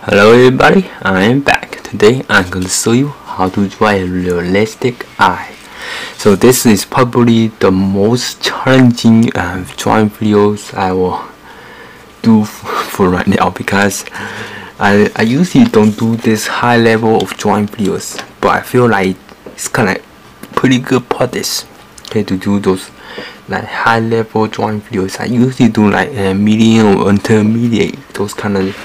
Hello everybody, I am back. Today I'm going to show you how to draw a realistic eye. So this is probably the most challenging drawing videos I will do for right now, because I usually don't do this high level of drawing videos, but I feel like it's kind of pretty good practice, okay, to do those like high level drawing videos. I usually do like medium or intermediate, those kind of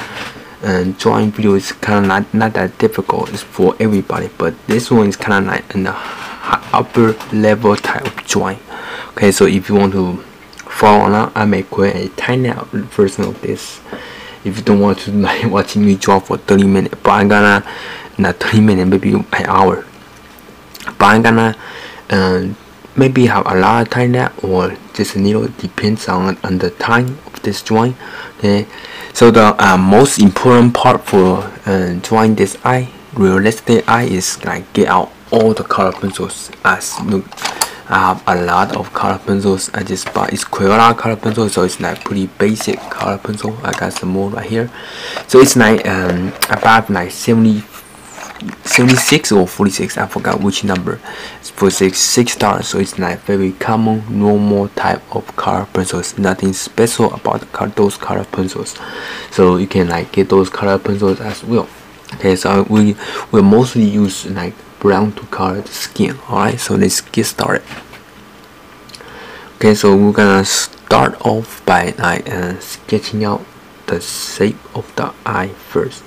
drawing video is kind of not that difficult. It's for everybody, but this one is kind of like in the upper level type of drawing. Okay, so if you want to follow along, I may create a tiny version of this if you don't want to like watching me draw for 30 minutes, but I'm gonna, not 30 minutes, maybe an hour, but I'm gonna maybe have a lot of time there or just a little, depends on the time of this drawing. Okay, so the most important part for drawing this eye, realistic eye, is like get out all the color pencils. As look, I have a lot of color pencils. I just bought, it's Crayola color pencil, so it's like pretty basic color pencil. I got some more right here. So it's like I bought like 76 or 46, I forgot which number. It's for $6, so it's like very common, normal type of color pencils. Nothing special about those color pencils, so you can like get those color pencils as well. Okay, so we will mostly use like brown to color the skin. Alright, so let's get started. Okay, so we're gonna start off by like sketching out the shape of the eye first.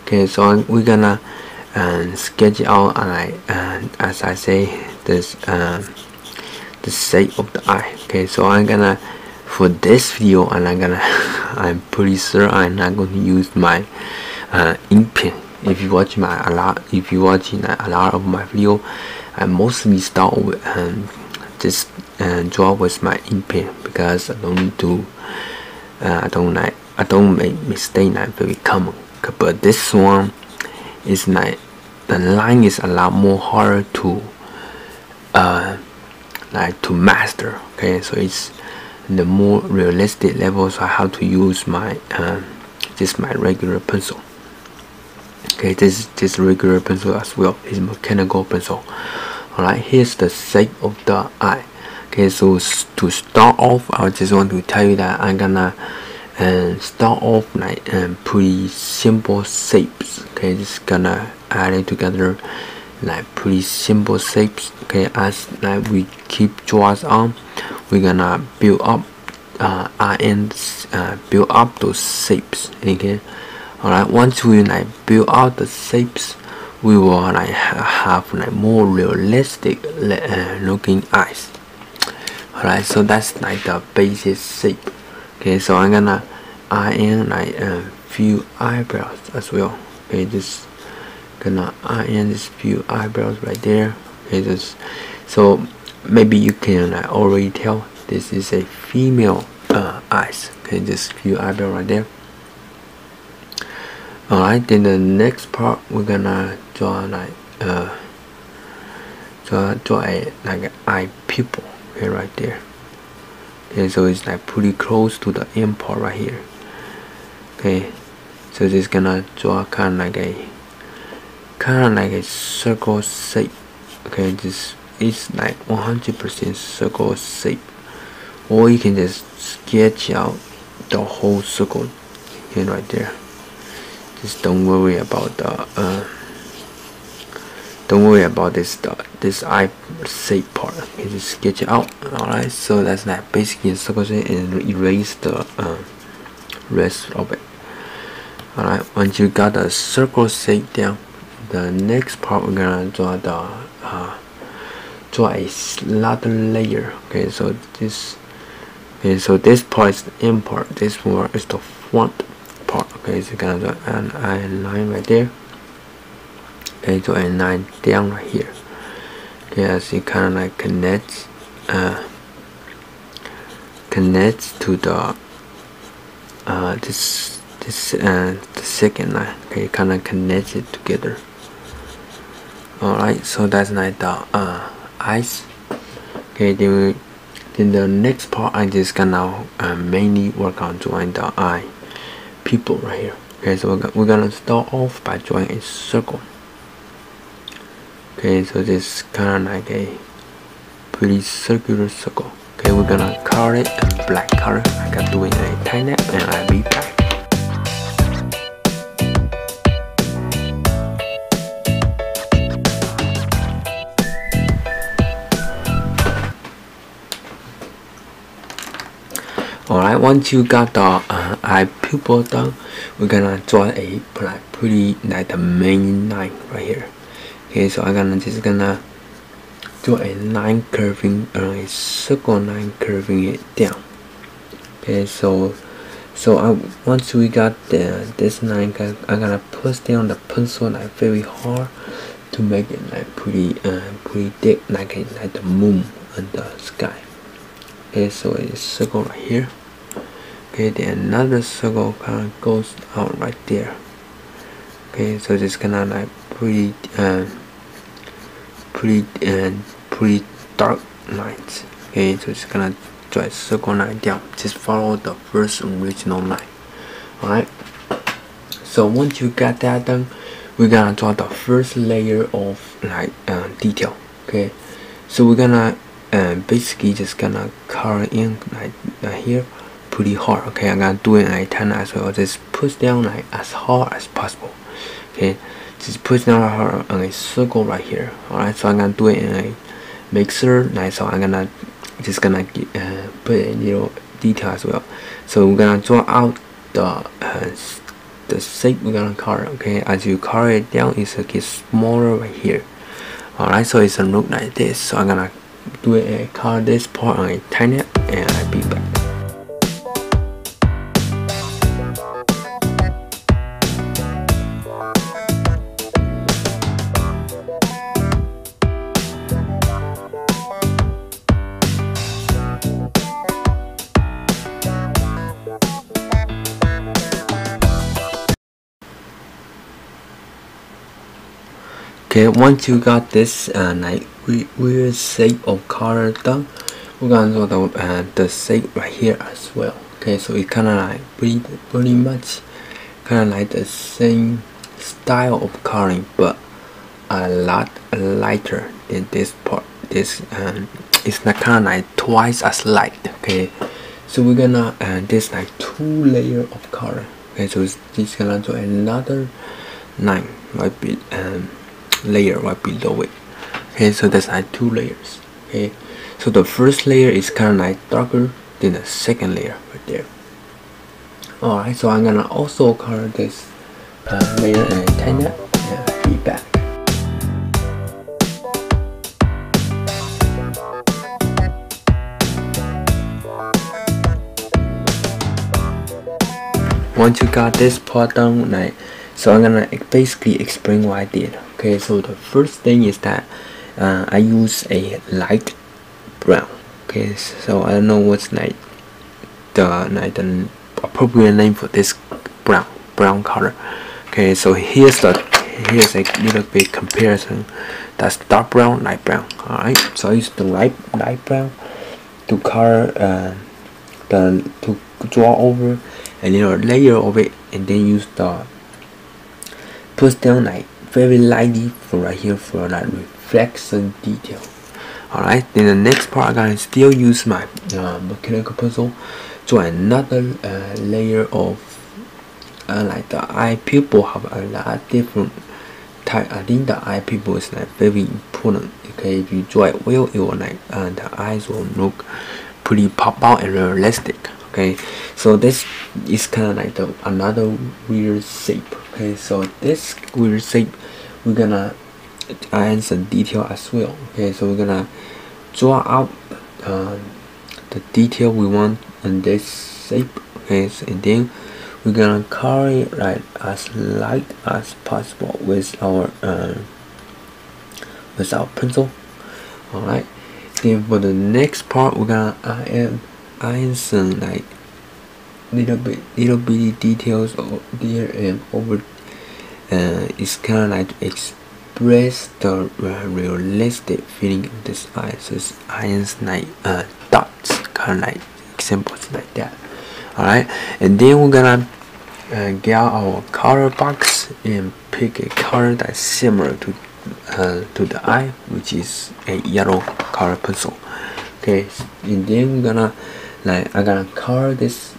Okay, so we're gonna sketch out like as I say, this the shape of the eye. Okay, so I'm gonna, for this video, and I'm pretty sure I'm not going to use my ink pen. If you watch my if you watching a lot of my video, I mostly start with just draw with my ink pen, because I don't need to I don't make mistake like very common. But this one is like the line is a lot more harder to like to master. Okay, so it's the more realistic level, so I have to use my just my regular pencil. Okay, this is just regular pencil as well. It's mechanical pencil. Alright, here's the shape of the eye. Okay, so to start off, I just want to tell you that I'm gonna start off like pretty simple shapes. Okay, just gonna add it together like pretty simple shapes. Okay, as like we keep draws on, we're gonna build up build up those shapes. Okay, alright, once we like build out the shapes, we will like have like more realistic looking eyes. Alright, so that's like the basic shape. Okay, so I'm gonna add in like a few eyebrows as well. Okay, just gonna add in this few eyebrows right there. Okay, just so maybe you can like already tell this is a female eyes. Okay, just few eyebrows right there. Alright, then the next part we're gonna draw like draw a like an eye pupil. Okay, right there. Okay, so it's like pretty close to the end part right here. Okay, so just gonna draw kind of like a circle shape. Okay, just it's like 100% circle shape, or you can just sketch out the whole circle. Okay, right there. Just don't worry about the this eye shape part. Okay, just sketch it out. Alright, so that's like basically a circle shape, and erase the rest of it. Alright, once you got the circle shape down, the next part we're gonna draw the draw a slot layer. Okay, so this part is the end part, this one is the front part. Okay, so gonna draw an eye line right there. Okay, draw a line down right here. Okay, as it kind of like connects to the the second line. Okay, kind of connects it together. Alright, so that's like the eyes. Okay, then the next part I'm just gonna mainly work on drawing the eye pupil right here. Okay, so we're gonna start off by drawing a circle. Okay, so this is kind of like a pretty circular circle. Okay, we're gonna color it in black color. I got doing a time lapse and I'll be back. Alright, once you got the eye pupil done, we're gonna draw a pretty like the main line right here. Okay, so I'm just gonna draw a line curving, a circle line curving it down. Okay, so once we got this line, I'm gonna push down the pencil like very hard to make it like pretty thick, like the moon in the sky. Okay, so a circle right here. Okay, then another circle kind of goes out right there. Okay, so just kind of like pretty dark lines. Okay, so just gonna draw a circle line down. Just follow the first original line. Alright. So once you got that done, we're gonna draw the first layer of like detail. Okay, so we're gonna basically just gonna color in like here pretty hard. Okay, I'm gonna do it in a tan as well. Just push down like as hard as possible. Okay, just push down hard on a circle right here. Alright, so I'm gonna do it in a mixer. Like, so I'm gonna just gonna put a little detail as well. So we're gonna draw out the shape we're gonna color. Okay, as you color it down, it's gets smaller right here. Alright, so it's gonna look like this. So I'm gonna do it and color this part on a tiny and I'll be back. Okay, once you got this like weird shape of color done, we're gonna draw the shape right here as well. Okay, so it kind of like pretty much kind of like the same style of coloring, but a lot lighter than this part. This it's not kind of like twice as light. Okay, so we're gonna this like 2 layers of color. Okay, so it's just gonna draw another line right layer right below it. Okay, so that's like 2 layers. Okay, so the first layer is kind of like darker than the second layer right there. Alright, so I'm gonna also color this layer and tan it and be back. Once you got this part done, like, so I'm gonna basically explain what I did. Okay, so the first thing is that I use a light brown. Okay, so I don't know what's like the appropriate name for this brown color. Okay, so here's a little bit comparison. That's dark brown, light brown. Alright, so I use the light brown to color to draw over a little layer of it, and then use the push down like very lightly for right here for like reflection detail. Alright, then the next part I'm gonna still use my mechanical pencil, draw another layer of like the eye pupil have a lot different type. I think the eye pupil is like very important. Okay, if you draw it well, it will like the eyes will look pretty pop out and realistic. Okay, so this is kind of like another weird shape. Okay, so this weird shape we're gonna add some detail as well. Okay, so we're gonna draw out the detail we want in this shape. Okay, so, and then we're gonna color it like as light as possible with our pencil. Alright, then for the next part we're gonna add some like little bitty details there and over. It's kind of like to express the realistic feeling of this eye. So it's eyes like dots, kind of like examples like that. Alright, and then we're gonna get out our color box and pick a color that's similar to the eye, which is a yellow color pencil. Okay, and then we're gonna I'm gonna color this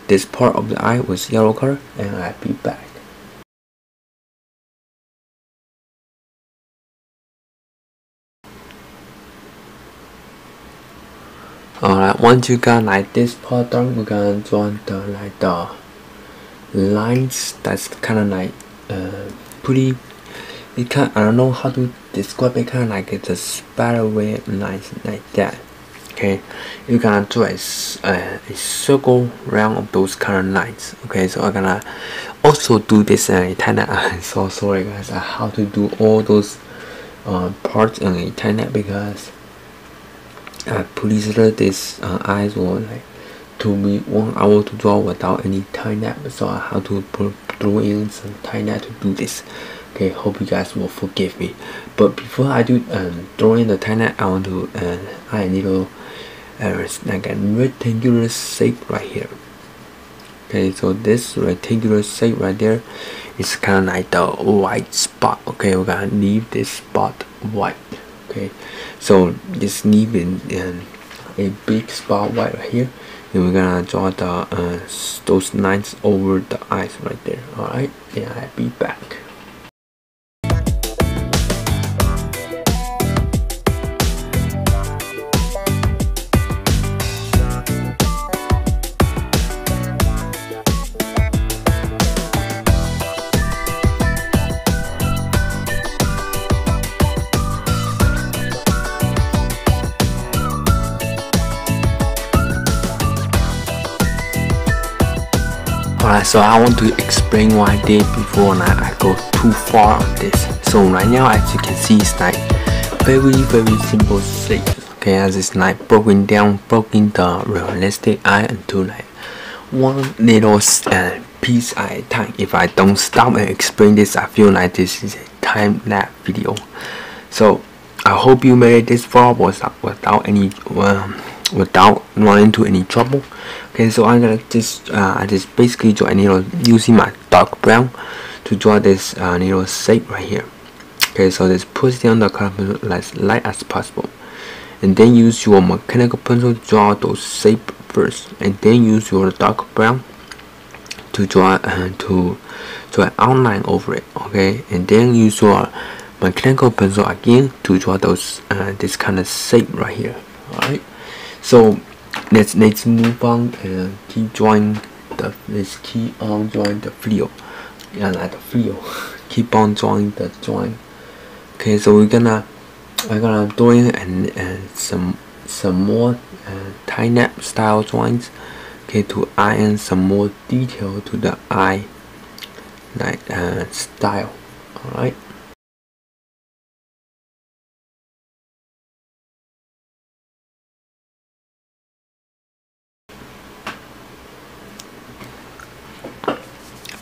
this part of the eye with yellow color, and I'll be back. Alright, once you got like this part done, we're gonna draw the lines that's kind of like pretty. It kind, I don't know how to describe it, kind of like it's a spider web lines like that. Okay, you're gonna draw a circle round of those color lines. Okay, so I'm gonna also do this I'm so sorry guys, how to do all those parts on a internet, because pretty sure this eyes will like to be 1 hour to draw without any time nap, so I have to throw in some time nap to do this. Okay, hope you guys will forgive me. But before I do throw in the time nap, I want to add a little like a rectangular shape right here. Okay, so this rectangular shape right there is kind of like the white spot. Okay, we're gonna leave this spot white. Okay, so just leave in a big spot white right here, and we're gonna draw the those lines over the eyes right there. Alright, and I'll be back. Alright, so I want to explain what I did before I go too far on this. So right now, as you can see, it's like very simple shapes. Okay, as it's like broken the realistic eye into like one little piece at a time. If I don't stop and explain this, I feel like this is a time-lapse video. So I hope you made it this far without any without running into any trouble. Okay, so I'm gonna just I just basically draw a little using my dark brown to draw this little shape right here. Okay, so just push down the color pencil as light as possible, and then use your mechanical pencil to draw those shape first, and then use your dark brown to draw to an outline over it. Okay, and then use your mechanical pencil again to draw those this kind of shape right here. Alright, so let's move on and keep drawing let's keep on drawing the feel. Yeah, like the feel. Keep on drawing the drawing. Okay, so I'm gonna draw in and some more time lapse style drawings. Okay, to add in some more detail to the eye like style. Alright.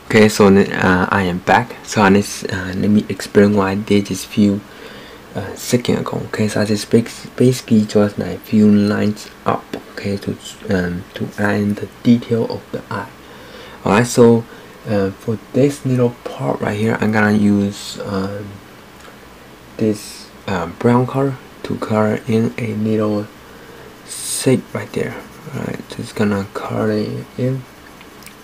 Okay, so I am back. So let me explain what I did just few seconds ago. Okay, so I just basically just like few lines up. Okay, to add in the detail of the eye. Alright, so for this little part right here, I'm gonna use this brown color to color in a little shape right there. Alright, just gonna color it in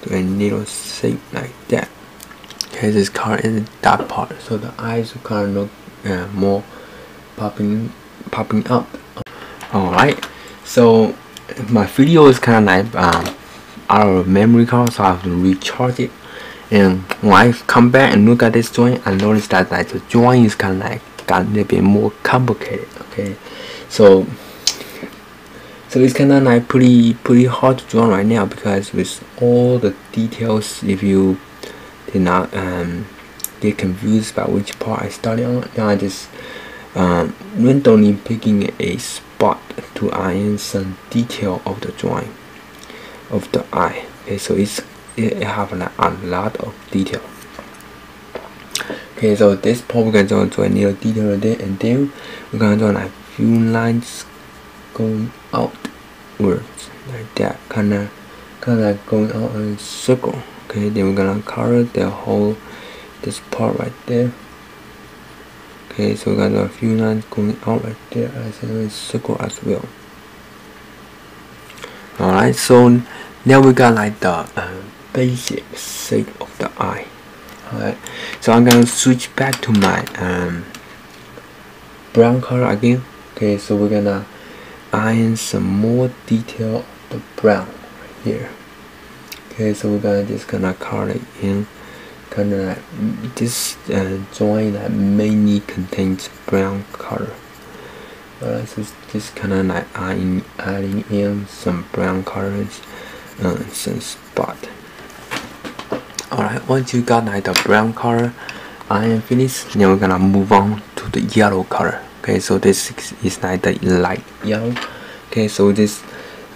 to a little shape like that. Okay, just color in that part so the eyes will kind of look more popping up. Alright, so my video is kind of like out of memory card, so I have to recharge it. And when I come back and look at this drawing, I noticed that like the drawing is kind of like got a little bit more complicated. Okay, so it's kind of like pretty hard to draw right now, because with all the details, if you did not get confused about which part I started on, now I just randomly picking a spot to add in some detail of the drawing of the eye. Okay, so it have like a lot of detail. Okay, so this part we're gonna draw a little detail there, and then we're gonna draw like few lines going outwards like that, kind of like going out in a circle. Okay, then we're gonna color the whole this part right there. Okay, so we got a few lines going out right there as a circle as well. Alright, so now we got like the basic shape of the eye. Alright, so I'm gonna switch back to my brown color again. Okay, so we're gonna iron some more detail of the brown right here. Okay, so we're just gonna color it in. Kind of like this drawing that mainly contains brown color. Alright, so it's just kind of like adding in some brown colors and some spot. Alright, once you got like the brown color iron finished, now we're gonna move on to the yellow color. Okay, so this is like the light yellow. Okay, so this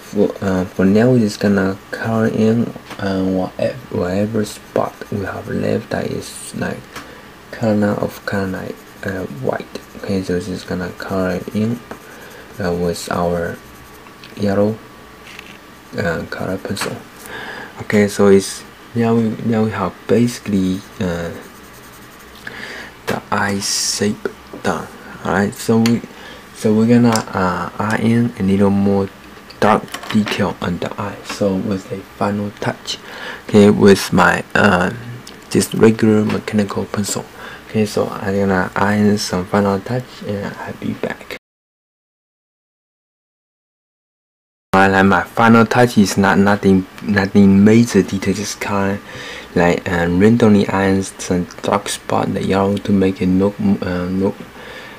for now we're just gonna color in whatever spot we have left that is like kind of like white. Okay, so it's just gonna color in with our yellow color pencil. Okay, so it's now we have basically the eye shape done. Alright, so we're gonna add in a little more dark detail on the eye. So with a final touch, okay, with my just regular mechanical pencil. Okay, so I'm gonna add in some final touch and I'll be back. Alright, my final touch is nothing major detail, just kind of like randomly add some dark spot in the yellow to make it look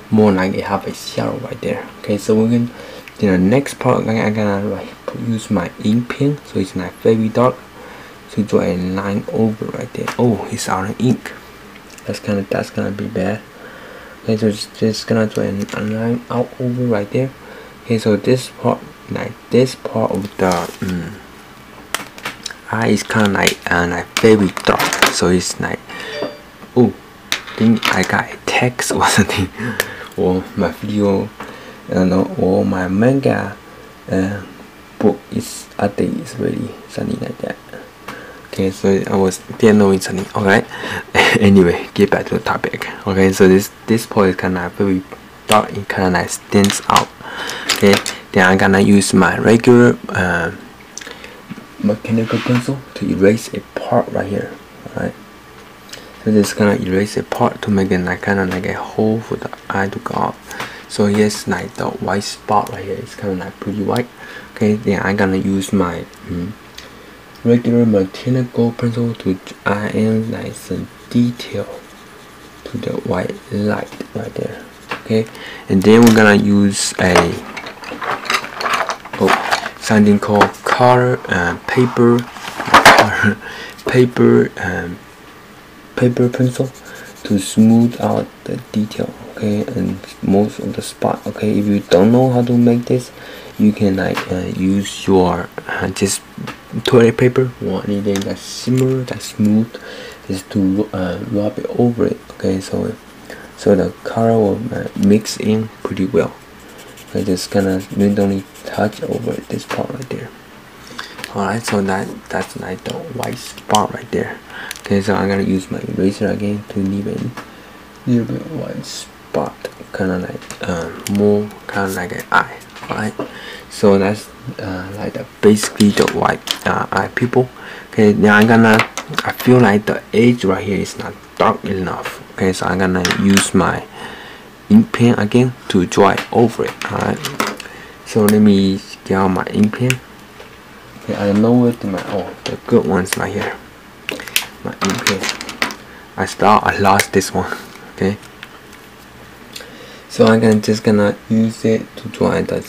more like it have a shadow right there. Okay, so we're gonna the next part I'm gonna use my ink pen, so it's like very dark, to draw a line over right there. Oh, it's out of ink. That's gonna be bad. Okay, so it's just gonna draw a line out over right there. Okay, so this part, like this part of the eye is kind of like very dark, so it's like, oh, I think I got a text or something, or my video, or my manga book is I think it's really something like that. Okay, so I was knowing something. Alright, anyway, get back to the topic. Okay, so this part is kind of very dark, it kind of like stands out. Okay, then I'm gonna use my regular mechanical pencil to erase a part right here. Alright, so just gonna erase a part to make it like kind of like a hole for the eye to go out. So here's like the white spot right here. It's kind of like pretty white. Okay, then I'm gonna use my regular mechanical pencil to add in like some detail to the white light right there. Okay, and then we're gonna use something called paper pencil to smooth out the detail. Okay, and most of the spot. Okay, if you don't know how to make this, you can like use your just toilet paper or anything that's similar, that's smooth, just to rub it over it. Okay, so the color will mix in pretty well. Okay, just gonna randomly touch over this part right there. Alright, so that's like the white spot right there. Okay, so I'm gonna use my eraser again to leave a little bit white spot, kind of like more kind of like an eye. Alright, so that's like basically the white eye pupil. Okay, now I feel like the edge right here is not dark enough. Okay, so I'm gonna use my ink pen again to draw it over it. Alright, so let me get out my ink pen. Okay, I know where to the good ones right here. My ink pen. I lost this one. Okay, so I'm just gonna use it to draw another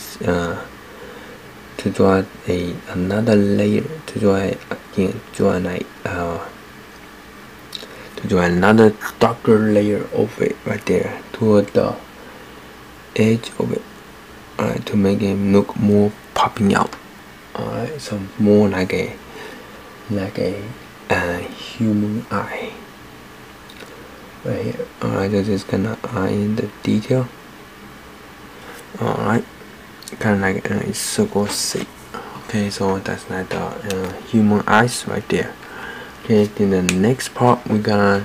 layer, to draw another darker layer of it right there toward the edge of it. Alright, to make it look more popping out. Alright, so more like a human eye right here. Alright, so just gonna add in the detail. Alright, kind of like a circle shape. Okay, so that's like the human eyes right there. Okay, then the next part we're gonna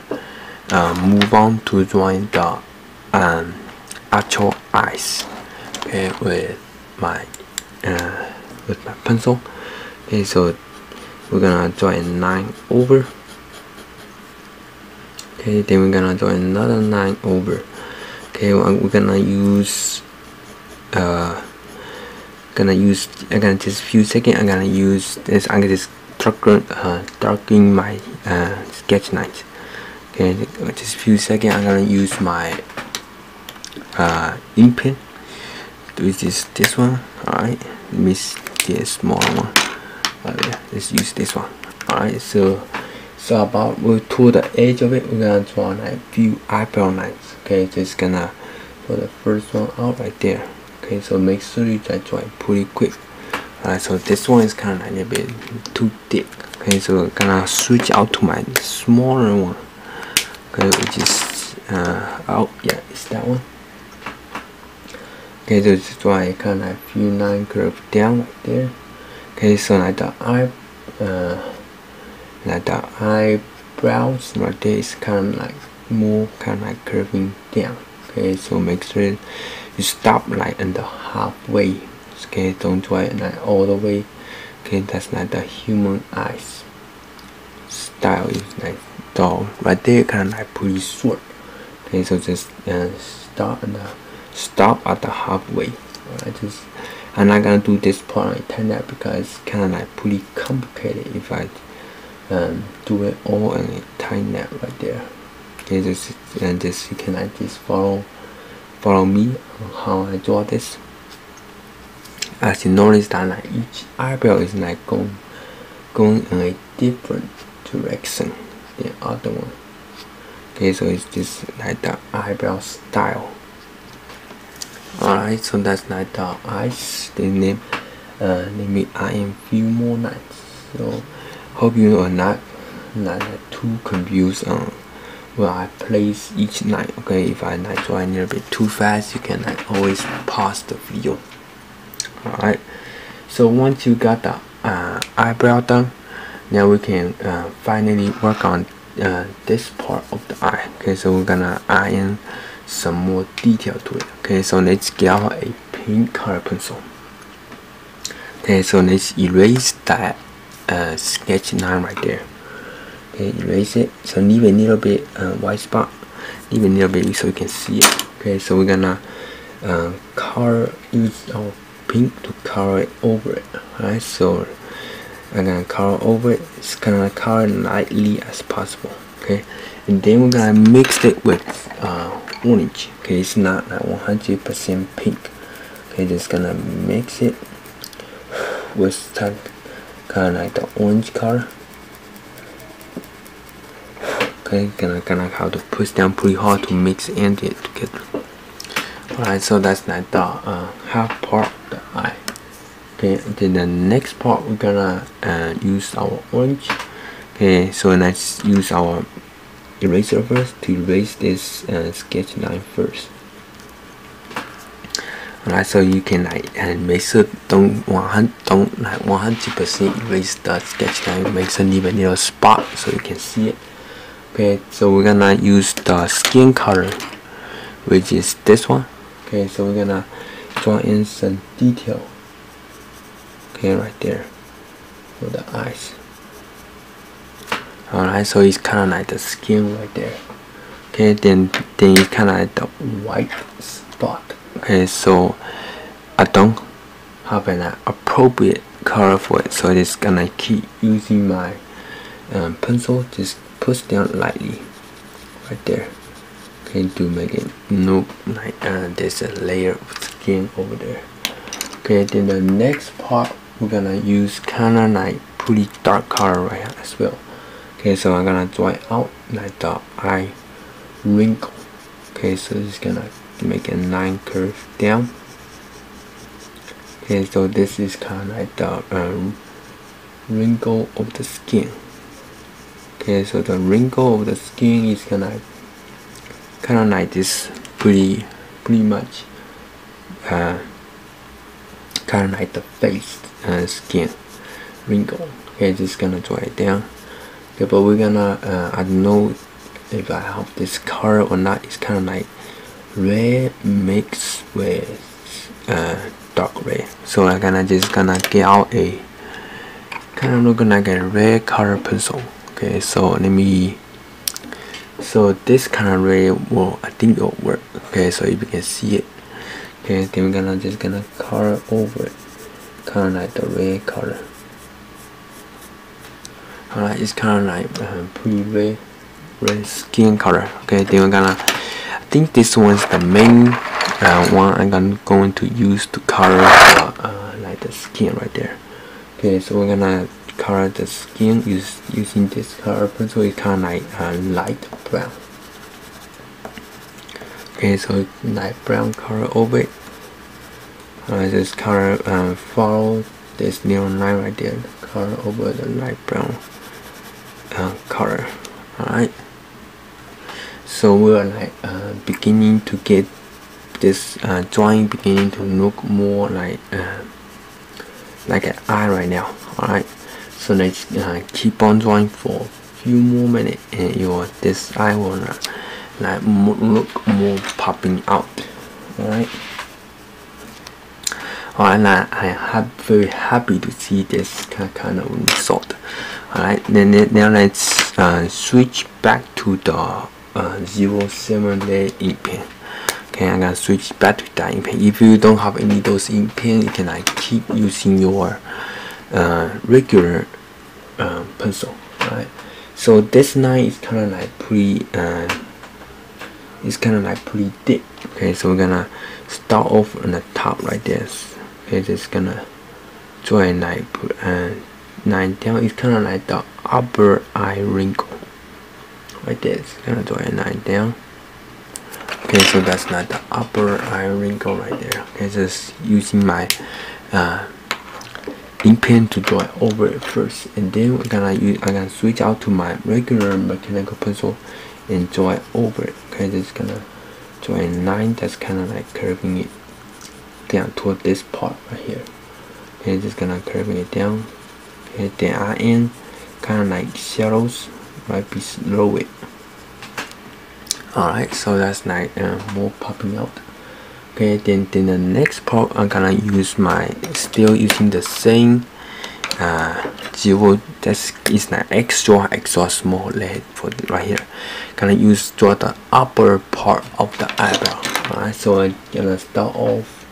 move on to drawing the actual eyes. Okay, with my pencil. Okay, so we're gonna draw a 9 over. Okay, then we're gonna draw another 9 over. Okay, we're gonna use just a few seconds. I'm gonna use this. I'm gonna just darken my sketch lines. Okay, just a few seconds. I'm gonna use my ink pen, which is this one. Alright, let me get a smaller one. Let's use this one. Alright, so about to the edge of it, we're gonna draw like few eyebrow lines. Okay, just gonna draw the first one out right there. Okay, so make sure you try to draw it pretty quick. Alright, so this one is kind of like a bit too thick. Okay, so we're gonna switch out to my smaller one. Okay, which is yeah, it's that one. Okay, so just draw a kind of like few line curve down right there. Okay, so like the eyebrows right there is kind of like more kind of like curving down. Okay, so make sure you stop like in the halfway. Okay, don't draw it like all the way. Okay, that's like the human eyes style is like dull right there, kind of like pretty short. Okay, so just stop at the halfway. Alright, I'm not gonna do this part like that because it's kind of like pretty complicated if I do it all in a tight net right there. Okay, just you can like just follow me on how I draw this. As you notice that like each eyebrow is like going in a different direction than the other one. Okay, so it's just like the eyebrow style. Alright, so that's like the eyes. Then let me add in few more lines. So hope you are not too confused on where I place each line. Okay, if I like draw a little bit too fast, you can like always pause the video. Alright, so once you got the eyebrow done, now we can finally work on this part of the eye. Okay, so we're gonna add in some more detail to it. Okay, so let's get out a pink color pencil. Okay, so let's erase that sketch line right there. Okay, erase it. So leave a little bit white spot, leave a little bit so you can see it. Okay, so we're gonna use our pink to color it over it. Alright, so I'm gonna color over it. It's gonna color lightly as possible. Okay, and then we're gonna mix it with orange. Okay, it's not like 100% pink. Okay, just gonna mix it with that kind of like the orange color. Okay, gonna have to push down pretty hard to mix it together. Alright, so that's like the half part of the eye. Okay, then the next part we're gonna use our orange. Okay, so let's use our eraser first to erase this sketch line first. Alright, so you can like make sure don't like 100% erase the sketch line. Make sure leave a little spot so you can see it. Okay, so we're gonna use the skin color, which is this one. Okay, so we're gonna draw in some detail. Okay, right there for the eyes. Alright, so it's kind of like the skin right there. Okay, then it's kind of like the white spot. Okay, so I don't have an appropriate color for it, so it's gonna keep using my pencil, just push down lightly right there. Okay, to make it look like there's a layer of skin over there. Okay, then the next part we're gonna use kind of like pretty dark color right here as well. Okay, so I'm gonna draw it out like the eye wrinkle. Okay, so it's gonna make a line curve down. Okay, so this is kind of like the wrinkle of the skin. Okay, so the wrinkle of the skin is gonna kind of like this, pretty much kind of like the face skin wrinkle. Okay, just gonna draw it down. Okay, but we're gonna I don't know if I have this color or not. It's kind of like red mixed with dark red. So I'm just gonna get out a kind of looking like a red color pencil. Okay, so let me. So this kind of red will, I think it'll work. Okay, so if you can see it. Okay, then we're just gonna color over it, kind of like the red color. Alright, it's kind of like pretty red skin color. Okay, then we're gonna. I think this one's the main one I'm going to use to color like the skin right there. Okay, so we're gonna color the skin using this color pencil. It's kind of like light brown. Okay, so light brown color over it. This color follow this little line right there. Color over the light brown color. Alright. So we are like beginning to get this drawing beginning to look more like an eye right now. Alright. So let's keep on drawing for a few more minutes, and this eye will like look more popping out. Alright. Alright, I'm very happy to see this kind of result. Alright, now let's switch back to the 07 layer ink pen. Okay, I'm gonna switch back to that ink pen. If you don't have any of those ink pen, you can like keep using your regular pencil. Alright, so this line is kind of like pretty thick. Okay, so we're gonna start off on the top right there. Okay, just gonna draw a line, put line down. It's kind of like the upper eye wrinkle right there. It's gonna draw a line down. Okay, so that's not the upper eye wrinkle right there. Okay, just using my ink pen to draw it over it first, and then I'm gonna switch out to my regular mechanical pencil and draw it over it. Okay, just gonna draw a line that's kind of like curving it down toward this part right here. Okay, just gonna curving it down. Okay, then I end kind of like shadows right below it. Alright, so that's like more popping out. Okay, then the next part I'm gonna use still using the same zero. Is like extra small lead for right here. Gonna draw the upper part of the eyebrow. Alright, so I'm gonna start off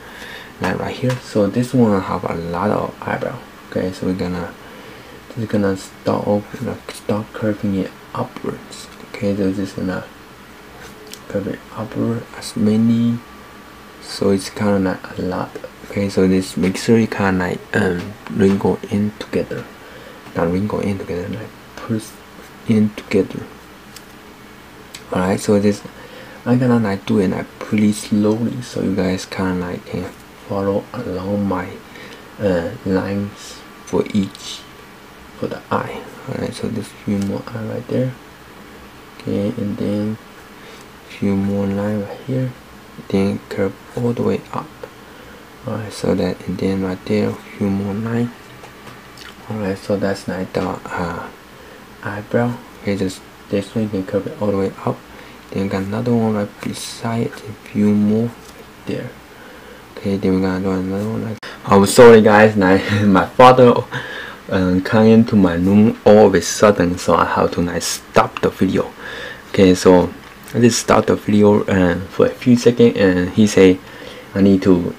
like right here. So this one have a lot of eyebrow. Okay, so we're gonna start off and start curving it upwards. Okay, so just gonna curve it upward as many. So it's kind of like a lot. Okay, so this make sure it kind of like wrinkle in together. Not wrinkle in together, like push in together. Alright, so this I'm gonna like do it like pretty slowly, so you guys kind of like can follow along my lines for the eye. Alright, so there's a few more eye right there. Okay, and then a few more line right here. Then curve all the way up. Alright, so that, and then right there a few more line. Alright, so that's like the eyebrow. Okay, just this way you can curve it all the way up. Then got another one right beside it, a few more right there. Okay, then we're gonna do another one like. I'm sorry guys, my father come into my room all of a sudden, so I have to like stop the video. Okay, so I just start the video for a few seconds, and he say I need to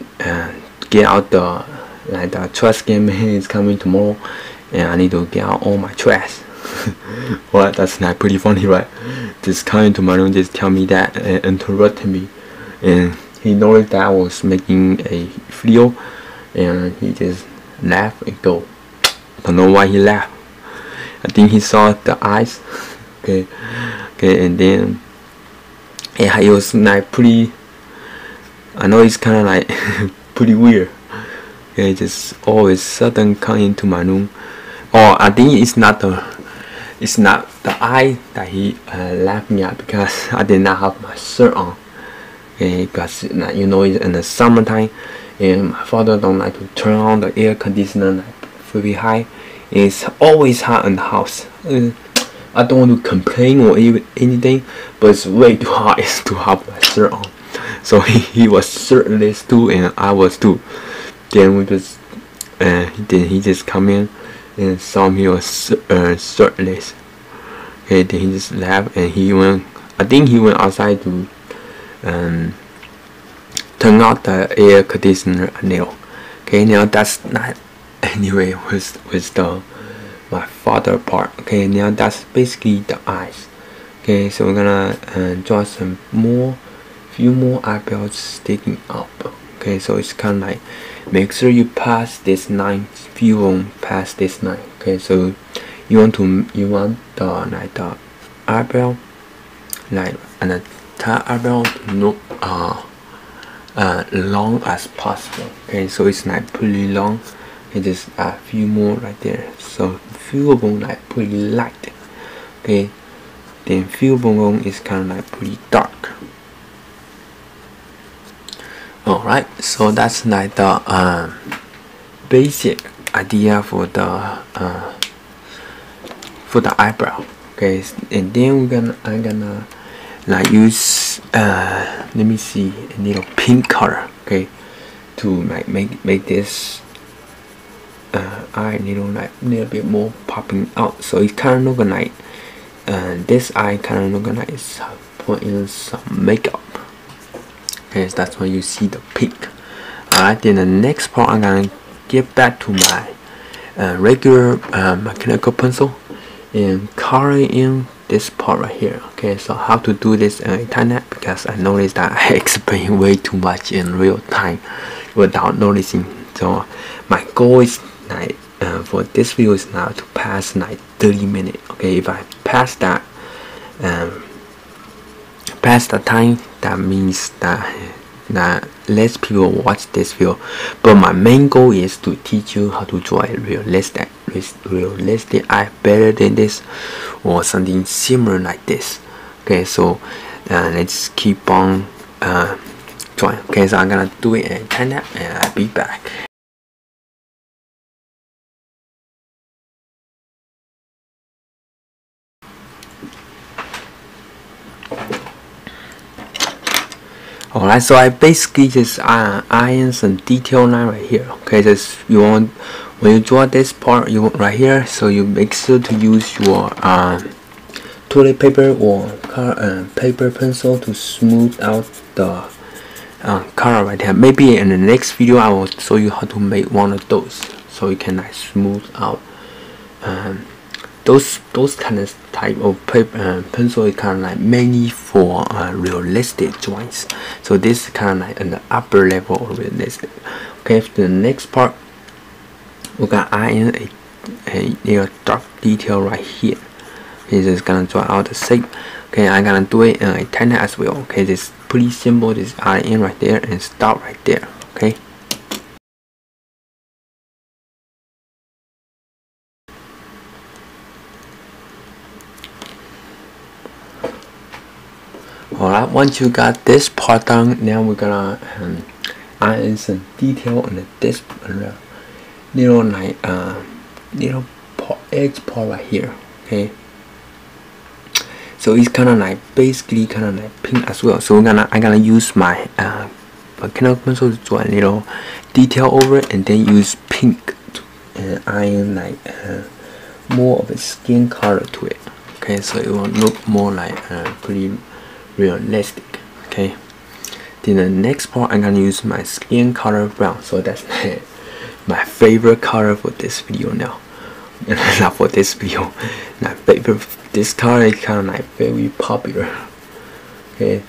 get out the trash can is coming tomorrow, and I need to get out all my trash. Well, that's not pretty funny, right? Just come into my room, just tell me that, and interrupt me, and he noticed that I was making a video, and he just laughed and go. Don't know why he laughed. I think he saw the eyes. Okay, and then yeah, it was like pretty. I know it's kind of like pretty weird. Okay, just all of a sudden come into my room. Oh, I think it's not the eye that he laughed me at, because I did not have my shirt on. Okay, because you know it's in the summertime, and my father don't like to turn on the air conditioner like very high. It's always hot in the house. I don't want to complain or even anything, but it's way too hot. It's too hot with my shirt on. So he was shirtless too, and I was too. Then we just then he just come in and saw me was shirtless. Okay, then he just laughed and he went. I think he went outside to turn out the air conditioner a little. Okay, now that's not anyway with the my father part. Okay, now that's basically the eyes. Okay, so we're gonna draw some few more eyebrows sticking up. Okay, so it's kind of like make sure you pass this line. If you won't pass this line, okay, so you want the like the eyebrow, like and the top eyebrow to look long as possible. Okay, so it's like pretty long. And just a few more right there. So few of them like pretty light. Okay, then few of them is kind of like pretty dark. Alright, so that's like the basic idea for the eyebrow. Okay, and then I'm gonna like use let me see, a little pink color. Okay, to like make this eye little bit more popping out. So it's kind of looking like this eye kind of looking like it's putting some makeup. Okay, so that's why you see the pink. Alright, then the next part I'm gonna get back to my regular mechanical pencil and color in this part right here. Okay, so how to do this in internet, because I noticed that I explain way too much in real time without noticing. So my goal is like for this video is now to pass like 30 minutes. Okay, if I pass that pass the time, that means that less people watch this video. But my main goal is to teach you how to draw a realistic eye better than this or something similar like this. Okay, so let's keep on drawing. Okay, so I'm gonna do it in time lapse and I'll be back. Alright, so I basically just iron some detail line right here. Okay, just when you draw this part right here, so you make sure to use your toilet paper or paper pencil to smooth out the color right here. Maybe in the next video I will show you how to make one of those, so you can like smooth out those kind of type of paper pencil is kind of like mainly for realistic drawings. So this is kind of like in the upper level of realistic. Okay, for the next part, we're gonna iron a little dark detail right here. Okay, just gonna draw out the shape. Okay, I'm gonna do it in a tiny as well. Okay, this is pretty simple. This iron right there and stop right there. Okay. Alright, once you got this part done, now we're gonna iron some detail on this little like little edge part right here. Okay, so it's kind of like basically kind of like pink as well. So I'm gonna use my mechanical pencil to draw a little detail over it, and then use pink to iron like more of a skin color to it. Okay, so it will look more like pretty realistic. Okay, then the next part I'm gonna use my skin color brown. So that's my favorite color for this video now. Not for this video, my favorite. This color is kind of like very popular. Okay,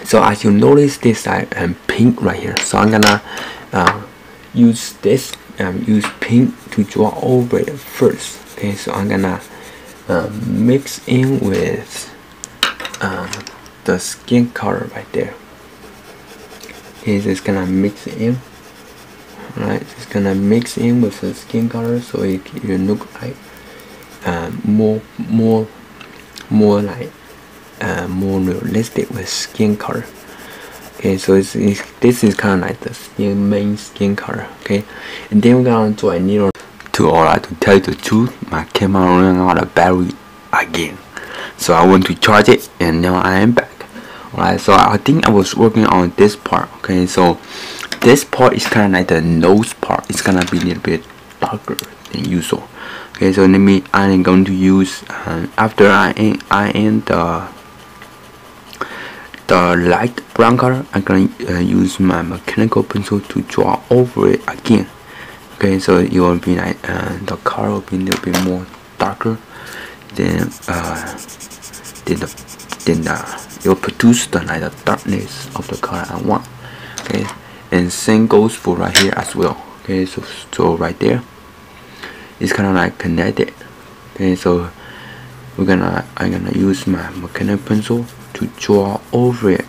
so as you notice, this side pink right here. So I'm gonna use this use pink to draw over it first. Okay, so I'm gonna mix in with the skin color right there. Okay, just gonna mix it in. Alright, just gonna mix in with the skin color so it look like more like more realistic with skin color. Okay, so this is kind of like the main skin color. Okay, and then we're gonna draw a little. To tell you the truth, my camera ran out of battery again. So I want to charge it, and now I am back. Alright, so I think I was working on this part. Okay, so this part is kind of like the nose part. It's gonna be a little bit darker than usual. Okay, so I'm going to use after I end the light brown color, I'm gonna use my mechanical pencil to draw over it again. Okay, so it will be like the color will be a little bit more darker than it will produce the darkness of the color I want. Okay, and same goes for right here as well. Okay, so right there, it's kind of like connected. Okay, so I'm gonna use my mechanical pencil to draw over it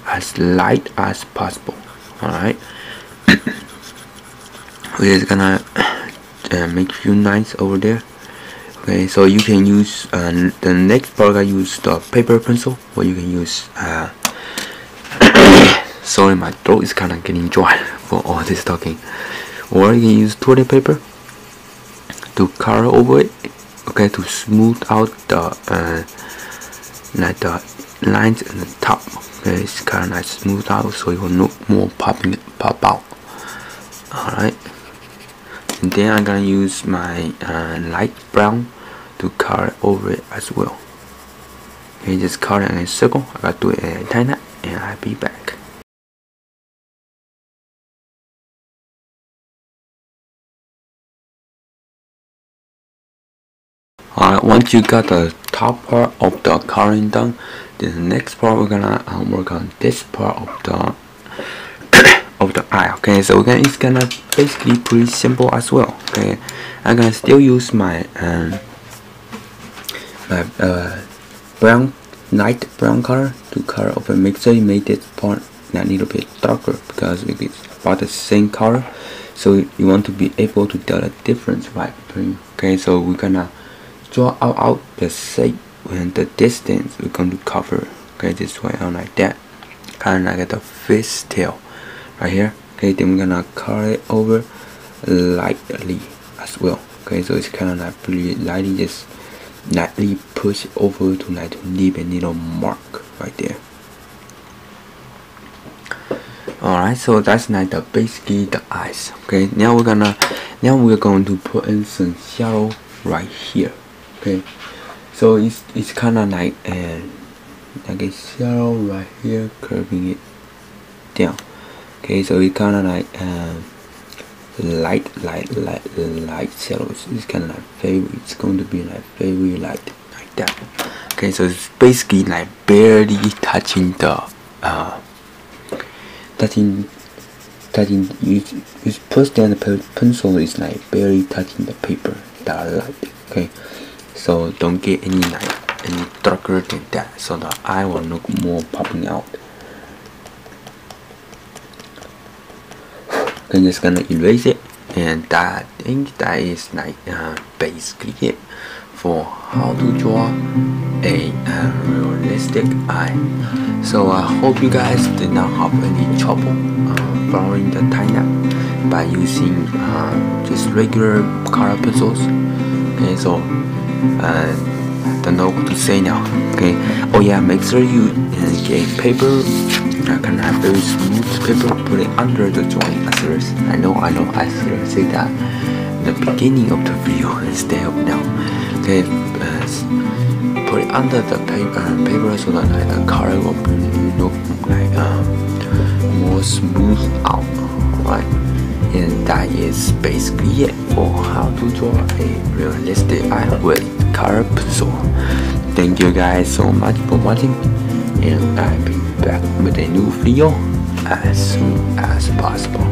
as light as possible. Alright, we're just gonna make a few lines over there. Okay, so you can use the next part. I use the paper pencil, or you can use sorry, my throat is kind of getting dry for all this talking. Or you can use toilet paper to color over it. Okay, to smooth out the the lines in the top. Okay, it's kind of like smooth out, so it will look more pop out. Alright, and then I'm gonna use my light brown to color over it as well. Okay, just color in a circle. I gotta do it at a time, and I'll be back. Alright, once you got the top part of the coloring done, then the next part we're gonna work on this part of the eye. Okay, so it's gonna basically pretty simple as well. Okay, I'm gonna still use my light brown color to color over. Make sure you make this part a little bit darker because it's about the same color, so you want to be able to tell the difference right between. Okay, so we're gonna draw out the shape and the distance we're going to cover. Okay, this way on like that, kind of like the fish tail right here. Okay, then we're gonna color it over lightly as well. Okay, so it's kind of like pretty lightly, just lightly push it over to leave a little mark right there. Alright, so that's basically the eyes. Okay, now we're going to put in some shadow right here. Okay, so it's kind of like a shadow right here, curving it down. Okay, so it's kind of like light shadows. It's kind of like it's going to be like very light like that. Okay, so it's basically like barely touching the you push down the pencil, is like barely touching the paper, that light. Okay, so don't get any darker than that, so the eye will look more popping out. I'm just gonna erase it, and I think that is basically it for how to draw a realistic eye. So I hope you guys did not have any trouble following the timeline by using just regular color pencils. Okay, so don't know what to say now. Okay, oh yeah, make sure you get paper, kind of very smooth paper, put it under the drawing as first. I know I should have said that in the beginning of the video instead of now. Okay, put it under the paper so that the color will look more smooth out. Right, and that is basically it for how to draw a realistic eye with color pencil. Thank you guys so much for watching, and I'll be back with a new video as soon as possible.